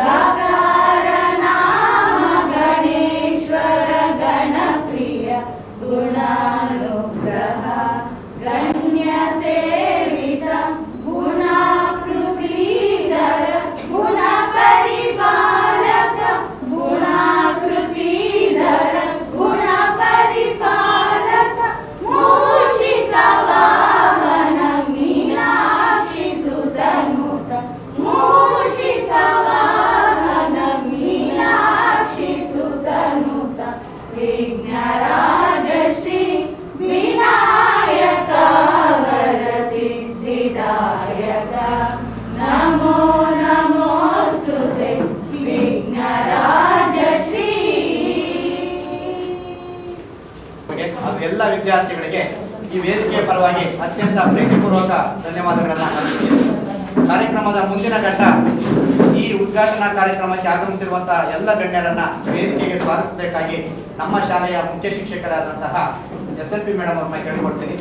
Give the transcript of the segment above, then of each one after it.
गकार नाम गणेश्वर गणप्रिय गुणानुग्रह गण्य सेवित गुणाकृतिधर गुण परिपालक गुणाकृतिधर गुण परिपालक मूषिक वाहन मीनाक्षि सुतनुत मूषिक वाहन मीनाक्षि सुतनुत विघ्नराज श्री विनायक वर सिद्धिदायक नमो नमोस्तुते विघ्नराज श्री ಎಲ್ಲ ವಿದ್ಯಾರ್ಥಿಗಳಿಗೆ ಈ ವೇದಿಕೆಯ ಪರವಾಗಿ ಅತ್ಯಂತ ಪ್ರೀತಿಪೂರ್ವಕ ಧನ್ಯವಾದಗಳನ್ನು ಸಲ್ಲಿಸುತ್ತೇನೆ. ಕಾರ್ಯಕ್ರಮದ ಮುಂದಿನ ಘಟ್ಟ ಈ ಉದ್ಘಾಟನಾ ಕಾರ್ಯಕ್ರಮಕ್ಕೆ ಆಗಮಿಸಿರುವಂತಹ ಎಲ್ಲ ಗಣ್ಯರನ್ನ ವೇದಿಕೆಗೆ ಸ್ವಾಗತಿಸಬೇಕಾಗಿ ನಮ್ಮ ಶಾಲೆಯ ಮುಖ್ಯ ಶಿಕ್ಷಕರಾದಂತಹ SLP ಮೇಡಮ್ ಅವರನ್ನ ಕೇಳಿಕೊಳ್ತೀನಿ.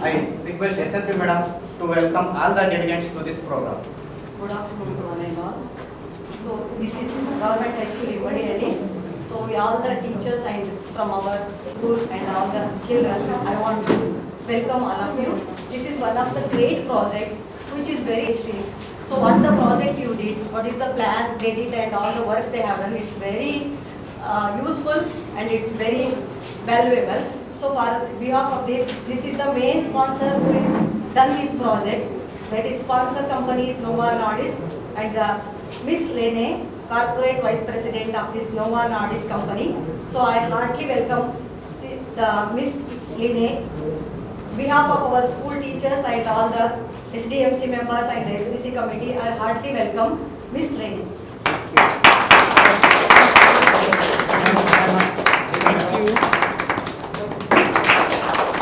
I request SLP madam to welcome all the delegates to this programme. Good afternoon to one and all. So this is Government High School Ivadihalli. So we all the teachers and from our school and all the children, I want to welcome all of you. This is one of the great project which is very extreme. So what the project you did, what is the plan they did and all the work they have done, it's very useful and it's very valuable. So for behalf of this is the main sponsor who has done this project. That is sponsor company is Nova Nordisk and the Miss Lene, Corporate Vice President of this Nova Nordisk company. So I heartily welcome the Miss Lene. Behalf of our school teachers and all the SDMC members and the SBC committee, I heartily welcome Miss Lene.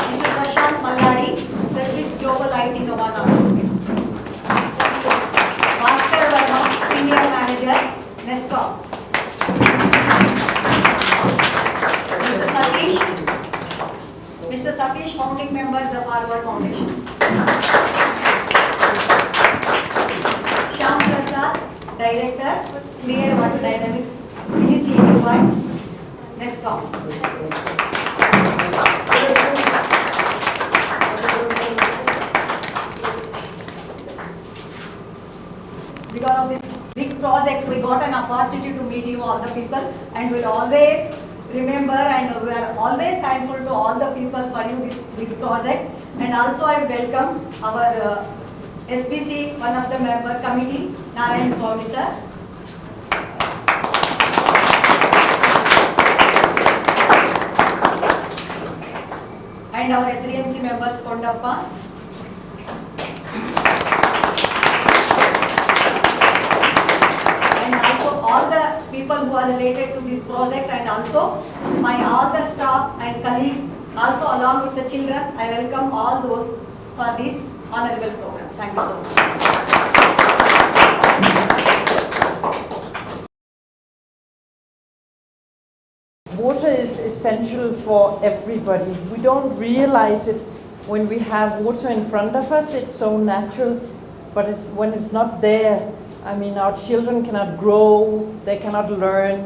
Mr. Prashant Malladi, Specialist Global IT Nova Nordisk. Master Verma, Senior Manager, NESCOM. Mr. Satish, Founding Member, the Harvard Foundation. Shyam Prasad, Director, Clear Water Dynamics, ECUY, NESCOM. Because of this big project, we got an opportunity to meet you all the people, and we'll always remember and we are always thankful to all the people for you this big project. And also I welcome our SBC, one of the member committee, Narayan Swami sir. And our SDMC members, Kondappa. All the people who are related to this project and also all the staffs and colleagues, also along with the children, I welcome all those for this honorable program. Thank you so much. Water is essential for everybody. We don't realize it when we have water in front of us. It's so natural, but when it's not there, I mean, our children cannot grow, they cannot learn,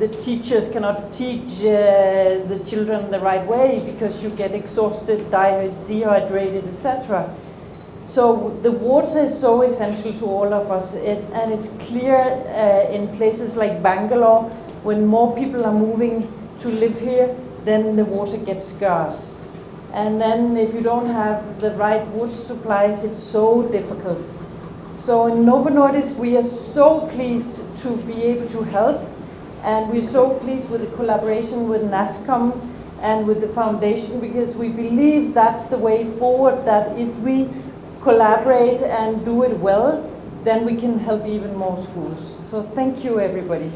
the teachers cannot teach the children the right way because you get exhausted, dehydrated, etc. So the water is so essential to all of us, and it's clear in places like Bangalore, when more people are moving to live here, then the water gets scarce. And then if you don't have the right water supplies, it's so difficult. So in Nova Nordisk, we are so pleased to be able to help, and we're so pleased with the collaboration with NASCOM and with the foundation, because we believe that's the way forward, that if we collaborate and do it well, then we can help even more schools. So thank you, everybody.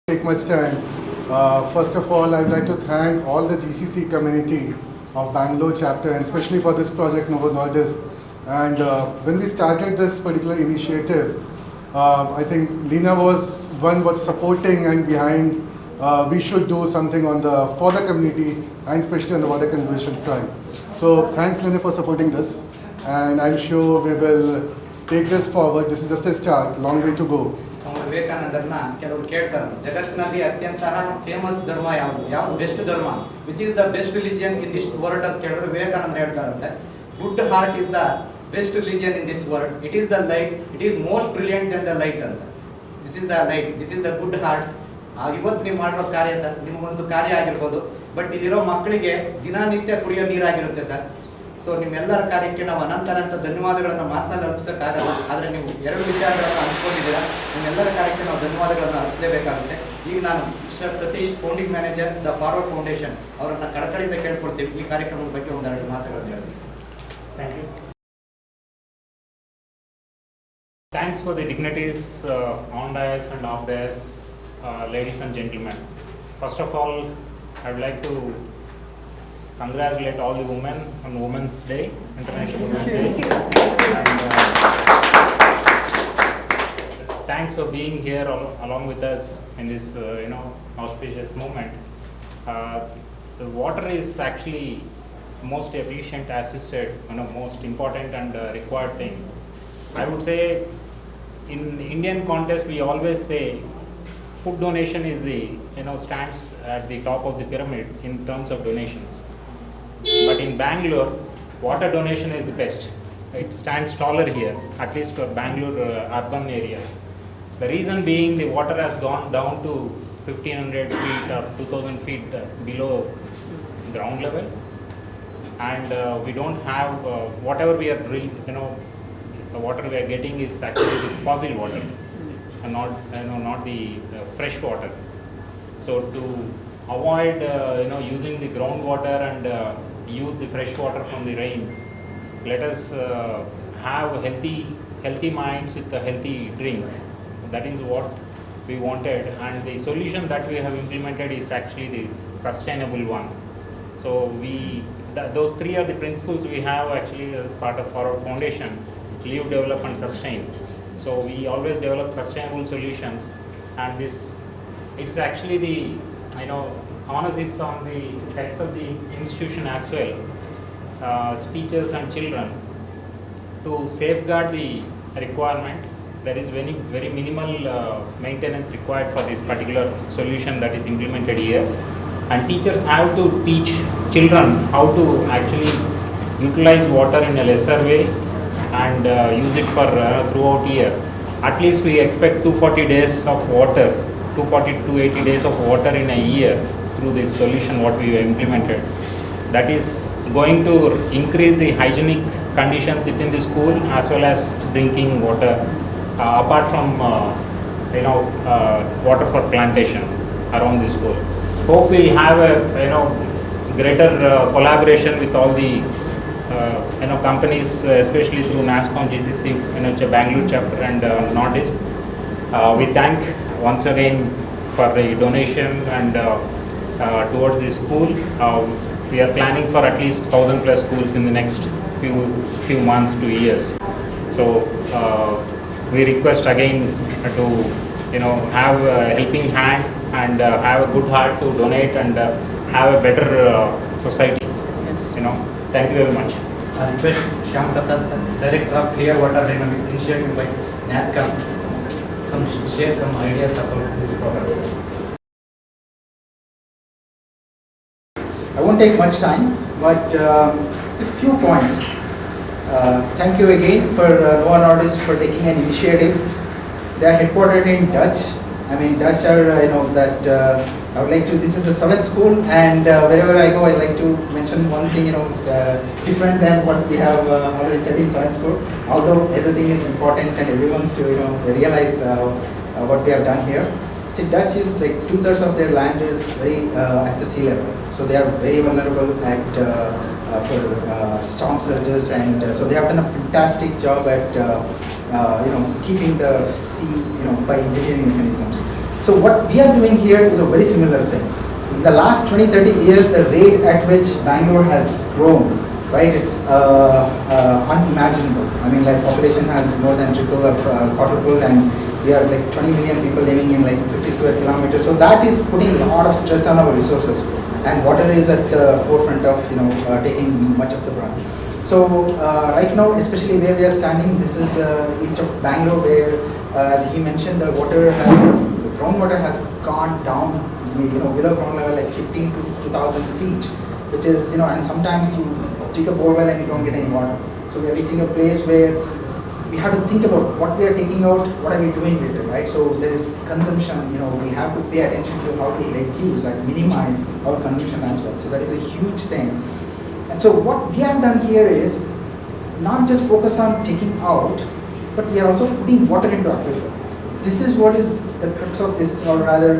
Take much time. First of all, I'd like to thank all the GCC community of Bangalore chapter, and especially for this project Nova Nordisk. And when we started this particular initiative, I think Lena was supporting and behind. We should do something for the community, and especially on the water conservation front. So thanks, Lena, for supporting this, and I'm sure we will take this forward. This is just a start, long way to go. Swami ವಿವೇಕಾನಂದರನ್ನ ಕೆಲವರು ಕೇಳ್ತಾರೆ, ಜಗತ್ತಿನಲ್ಲಿ ಅತ್ಯಂತ famous ಧರ್ಮ ಯಾವುದು best ಧರ್ಮ, which is the best religion in this world ಅಂತ ಕೇಳಿದ್ರೆ ವಿವೇಕಾನಂದ ಹೇಳ್ತಾರಂತೆ, good heart is the best religion in this world, it is the light, it is most brilliant then the light ಅಂತ. This is the light, this is the good hearts. ಇವತ್ತು ನೀವು ಮಾಡಿರೋ ಕಾರ್ಯ sir, ನಿಮಗೊಂದು ಕಾರ್ಯ ಆಗಿರ್ಬೋದು, ಬಟ್ ಇಲ್ಲಿರೋ ಮಕ್ಕಳಿಗೆ ದಿನನಿತ್ಯ ಕುಡಿಯೋ ನೀರಾಗಿರುತ್ತೆ ಸರ್. ಸೊ ನಿಮ್ಮೆಲ್ಲರ ಕಾರ್ಯಕ್ಕೆ ನಾವು ಅನಂತ ಧನ್ಯವಾದಗಳನ್ನು ಮಾತನಾಡಿ ಅರ್ಪಿಸೋಕ್ಕಾಗಲ್ಲ, ಆದರೆ ನೀವು ಎರಡು ವಿಚಾರಗಳನ್ನು ಹಂಚ್ಕೊಂಡಿದ್ದೀರಾ. ನಿಮ್ಮೆಲ್ಲರ ಕಾರ್ಯಕ್ಕೆ ನಾವು ಧನ್ಯವಾದಗಳನ್ನು ಅರ್ಪಿಸಲೇಬೇಕಾಗುತ್ತೆ. ಈಗ ನಾನು mister Satish, founding manager the forward foundation, ಅವರನ್ನ ಕಳಕಳಿಯಿಂದ ಕೇಳ್ಕೊಳ್ತೀವಿ ಈ ಕಾರ್ಯಕ್ರಮದ ಬಗ್ಗೆ ಒಂದೆರಡು ಮಾತುಗಳನ್ನು ಹೇಳಿ. Thank you. Thanks for the dignitaries on dais and off dais, ladies and gentlemen. First of all, I would like to congratulate all the women on Women's Day, International Women's Day. And, thanks for being here along with us in this, auspicious moment. The water is actually most efficient, as you said, most important and required thing. I would say, in Indian context, we always say food donation is the stands at the top of the pyramid in terms of donations. But in Bangalore, water donation is the best. It stands taller here, at least for Bangalore urban areas. The reason being, the water has gone down to 1500 feet or 2000 feet below ground level, and we don't have whatever we are the water we are getting is actually the fossil water and not the fresh water. So to avoid using the groundwater and use the fresh water from the rain, let us have healthy minds with a healthy drink. That is what we wanted, and the solution that we have implemented is actually the sustainable one. So those three are the principles we have actually as part of our foundation: live, develop and sustain. So we always develop sustainable solutions, and it's actually the onus is on the heads of the institution as well, teachers and children, to safeguard the requirement. There is very minimal maintenance required for this particular solution that is implemented here, and teachers have to teach children how to actually utilize water in a lesser way and use it for throughout year. At least we expect 240 days of water, 240 to 80 days of water in a year through this solution what we have implemented. That is going to increase the hygienic conditions within the school as well as drinking water, apart from water for plantation around the school. Hope we'll have a greater collaboration with all the companies, especially through NASSCOM, GCC, Bangalore chapter and Northeast. We thank once again for the donation and towards the school. We are planning for at least 1,000 plus schools in the next few months to years. So we request again to have a helping hand and have a good heart to donate and have a better society. Thank you very much. I request Shyam Prasad sir, Director of Clear Water Dynamics initiative by NASSCOM, share some ideas about this program, sir. I won't take much time, but a few points. Thank you again for Novo Nordisk for taking an initiative. They are headquartered in Dutch. Dutch are, I would like to, this is the 7th school, and wherever I go, I like to mention one thing, it's different than what we have already said in 7th school. Although everything is important and everyone's to, realize what we have done here. See, Dutch is like 2/3 of their land is very at the sea level. So they are very vulnerable for storm surges, and so they have done a fantastic job at keeping the sea by engineering mechanisms. So what we are doing here is a very similar thing. In the last 20-30 years, the rate at which Bangalore has grown, right, it's unimaginable. Population has more than quadrupled, and we are like 20 million people living in like 50 square kilometers. So that is putting a lot of stress on our resources, and water is at the forefront of taking much of the brunt. So right now, especially where we are standing, this is east of Bangalore, where as he mentioned, the groundwater has gone down, below ground level like 15 to 2,000 feet, which is, and sometimes you dig a borewell and you don't get any water. So we are reaching a place where we have to think about what we are taking out, what are we doing with it, right? So there is consumption, we have to pay attention to how to reduce and minimize our consumption as well. So that is a huge thing. And so what we have done here is not just focus on taking out, but we are also putting water into aquifer. This is what is the crux of this, or rather,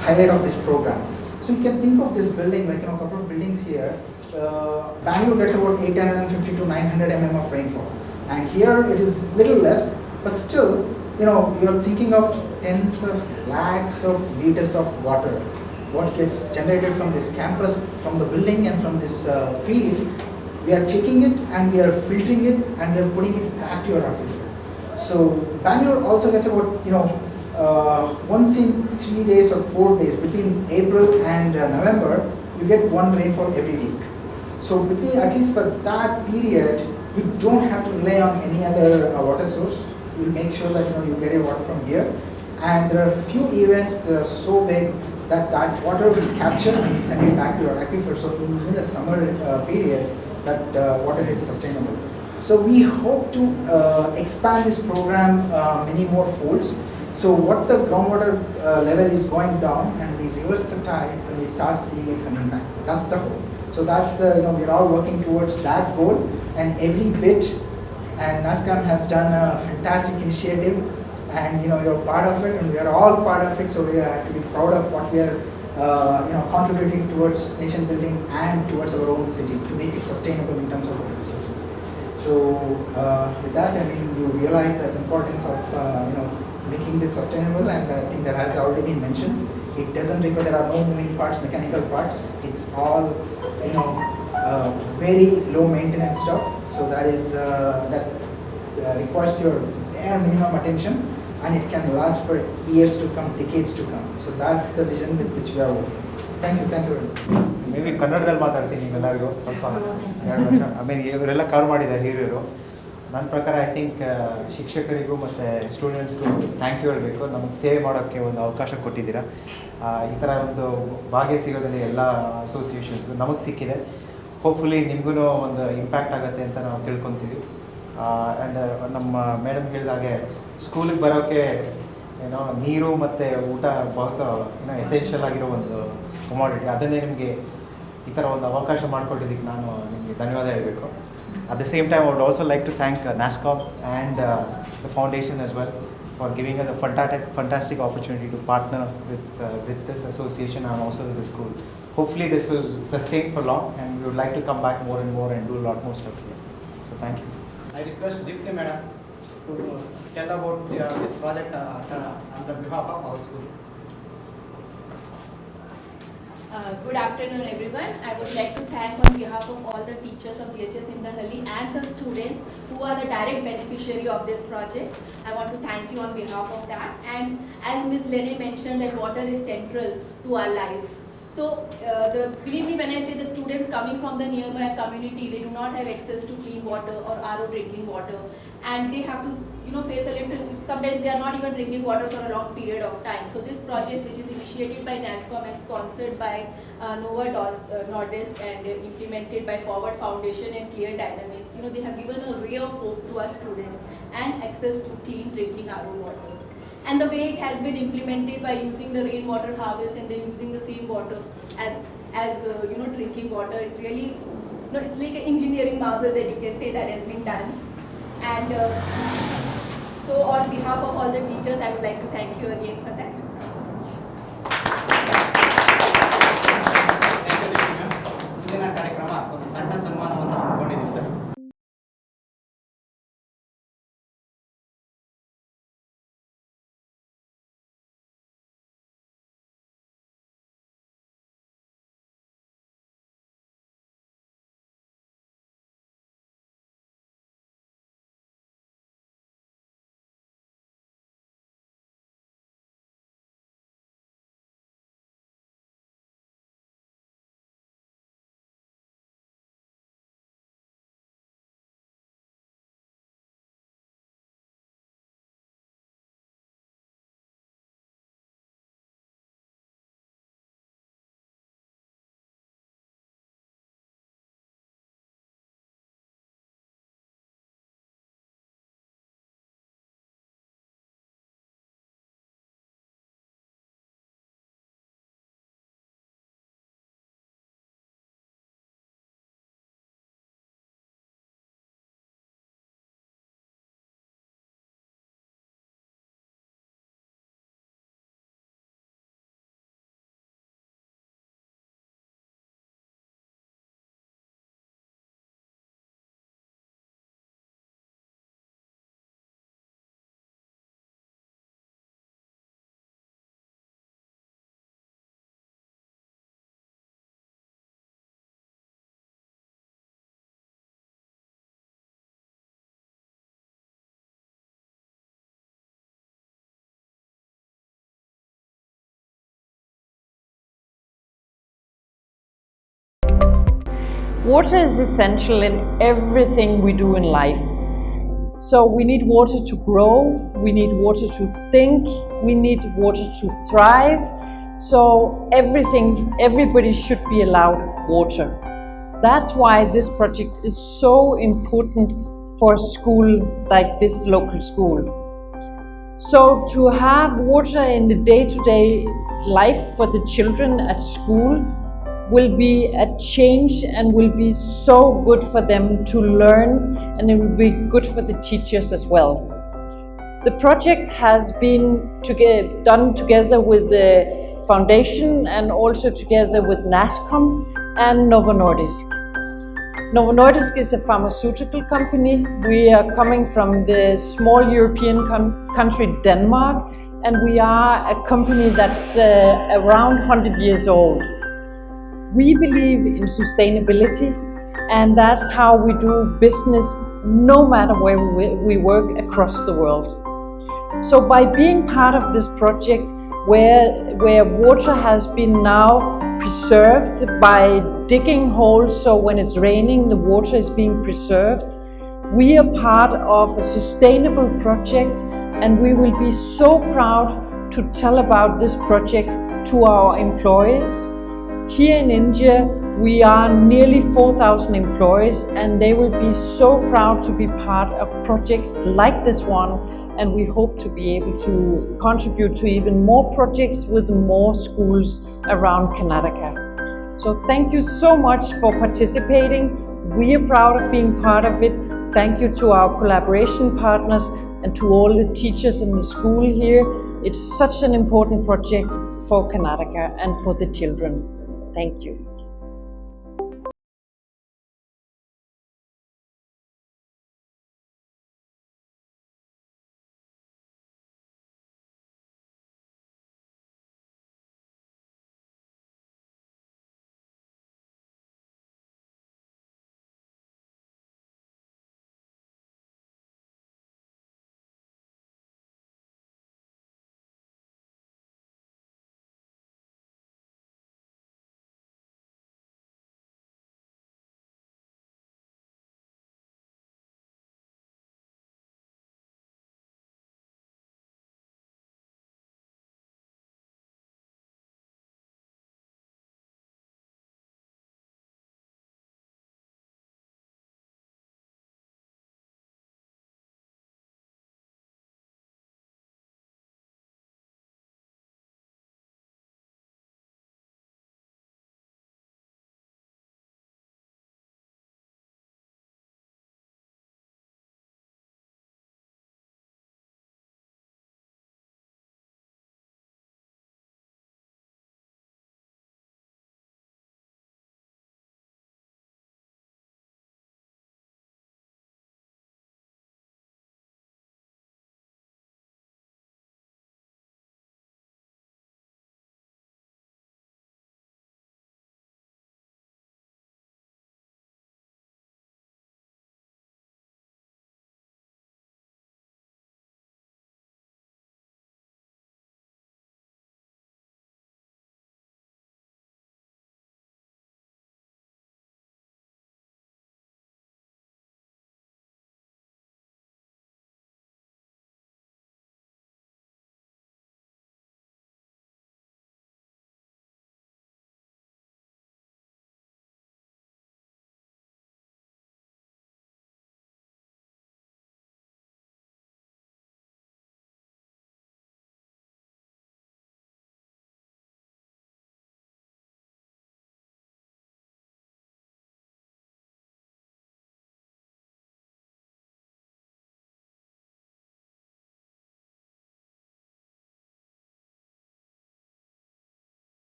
highlight of this program. So you can think of this building like, a couple of buildings here. Bangalore gets about 850 to 900 mm of rainfall. And here it is little less, but still, you're thinking of tens of lakhs of liters of water. What gets generated from this campus, from the building and from this field, we are taking it and we are filtering it and we are putting it back to your aquifer. So Bangalore also gets about, once in 3 days or 4 days, between April and November, you get one rainfall every week. So between, at least for that period, you don't have to rely on any other water source. We'll make sure that you get your water from here. And there are a few events that are so big that water will capture and send it back to your aquifer. So in the summer period, that water is sustainable. So we hope to expand this program many more folds. So what the groundwater level is going down, and we reverse the tide and we start seeing it coming back. That's the goal. So that's we're all working towards that goal, and every bit. And NASSCOM has done a fantastic initiative, and you're part of it, and we are all part of it. So we have to be proud of what we are contributing towards nation building and towards our own city to make it sustainable in terms of water resources. So with that, you realize the importance of making this sustainable, and I think that has already been mentioned. It doesn't require, there are no moving parts, mechanical parts. It's all very low maintenance stuff. So that is that requires your bare minimum attention, and it can last for years to come, decades to come. So that's the vision with which we are working. Thank you very much. Maybe ಕನ್ನಡದಲ್ಲಿ ಮಾತಾಡ್ತೀನಿ ನಿಮ್ಮೆಲ್ಲರಿಗೂ ಸ್ವಲ್ಪ 2 ವರ್ಷ ಇವರೆಲ್ಲ cover ಮಾಡಿದ್ದಾರೆ ಹಿರಿಯರು. ನನ್ನ ಪ್ರಕಾರ ಐ ಥಿಂಕ್ ಶಿಕ್ಷಕರಿಗೂ ಮತ್ತು ಸ್ಟೂಡೆಂಟ್ಸ್ಗೂ ಥ್ಯಾಂಕ್ ಯು ಹೇಳಬೇಕು. ನಮಗೆ ಸೇವೆ ಮಾಡೋಕ್ಕೆ ಒಂದು ಅವಕಾಶ ಕೊಟ್ಟಿದ್ದೀರಾ. ಈ ಥರ ಒಂದು ಭಾಗ್ಯ ಸಿಗೋದ್ರಲ್ಲಿ ಎಲ್ಲ ಅಸೋಸಿಯೇಷನ್ಸ್ಗೂ ನಮಗೆ ಸಿಕ್ಕಿದೆ. ಹೋಪ್ಫುಲಿ ನಿಮಗೂ ಒಂದು ಇಂಪ್ಯಾಕ್ಟ್ ಆಗುತ್ತೆ ಅಂತ ನಾವು ತಿಳ್ಕೊತೀವಿ. ಆ್ಯಂಡ್ ನಮ್ಮ ಮೇಡಮ್ ಹೇಳಿದಾಗೆ ಸ್ಕೂಲಿಗೆ ಬರೋಕ್ಕೆ ನೀರು ಮತ್ತು ಊಟ ಬಹುತ ಎಸೆನ್ಷಿಯಲ್ ಆಗಿರೋ ಒಂದು ಕಮಾಡಿಟಿ. ಅದನ್ನೇ ನಿಮಗೆ ಈ ಥರ ಒಂದು ಅವಕಾಶ ಮಾಡಿಕೊಟ್ಟಿದ್ದಕ್ಕೆ ನಾನು ನಿಮಗೆ ಧನ್ಯವಾದ ಹೇಳಬೇಕು. At the same time, I would also like to thank NASSCOM and the foundation as well for giving us a fantastic opportunity to partner with this association and also with the school. Hopefully this will sustain for long, and we would like to come back more and more and do a lot more stuff here. So thank you. I request Deepthi madam to tell about this project on the behalf of our school. Good afternoon everyone. I would like to thank on behalf of all the teachers of GHS Indahalli and the students who are the direct beneficiary of this project. I want to thank you on behalf of that. And as Ms. Lene mentioned, that water is central to our life. So believe me when I say the students coming from the nearby community, they do not have access to clean water or RO drinking water, and they have to face a little, sometimes they are not even drinking water for a long period of time. So this project, which is initiated by NASSCOM and sponsored by Novo Nordisk and implemented by Forward Foundation and Clear Dynamics, they have given a ray of hope to our students and access to clean drinking RO water. And the way it has been implemented by using the rainwater harvest and then using the same water as drinking water, it really, it's like an engineering marvel that you can say that has been done. And so on behalf of all the teachers, I would like to thank you again for that. ಮುಂದಿನ ಕಾರ್ಯಕ್ರಮ ಒಂದು ಸಣ್ಣ ಸನ್ಮಾನವನ್ನು ಹಮ್ಮಿಕೊಂಡಿದ್ದೀವಿ sir. Water is essential in everything we do in life. So we need water to grow, we need water to think, we need water to thrive. So everybody should be allowed water. That's why this project is so important for a school like this local school. So to have water in the day-to-day life for the children at school will be a change and will be so good for them to learn, and it will be good for the teachers as well. The project has been done together with the foundation and also together with NASCOM and Novo Nordisk. Novo Nordisk is a pharmaceutical company. We are coming from the small European country Denmark, and we are a company that's around 100 years old. We believe in sustainability, and that's how we do business no matter where we work across the world. So by being part of this project where water has been now preserved by digging holes, so when it's raining the water is being preserved, we are part of a sustainable project, and we will be so proud to tell about this project to our employees. Here in India, we are nearly 4,000 employees, and they will be so proud to be part of projects like this one, and we hope to be able to contribute to even more projects with more schools around Karnataka. So thank you so much for participating. We are proud of being part of it. Thank you to our collaboration partners and to all the teachers in the school here. It's such an important project for Karnataka and for the children. Thank you.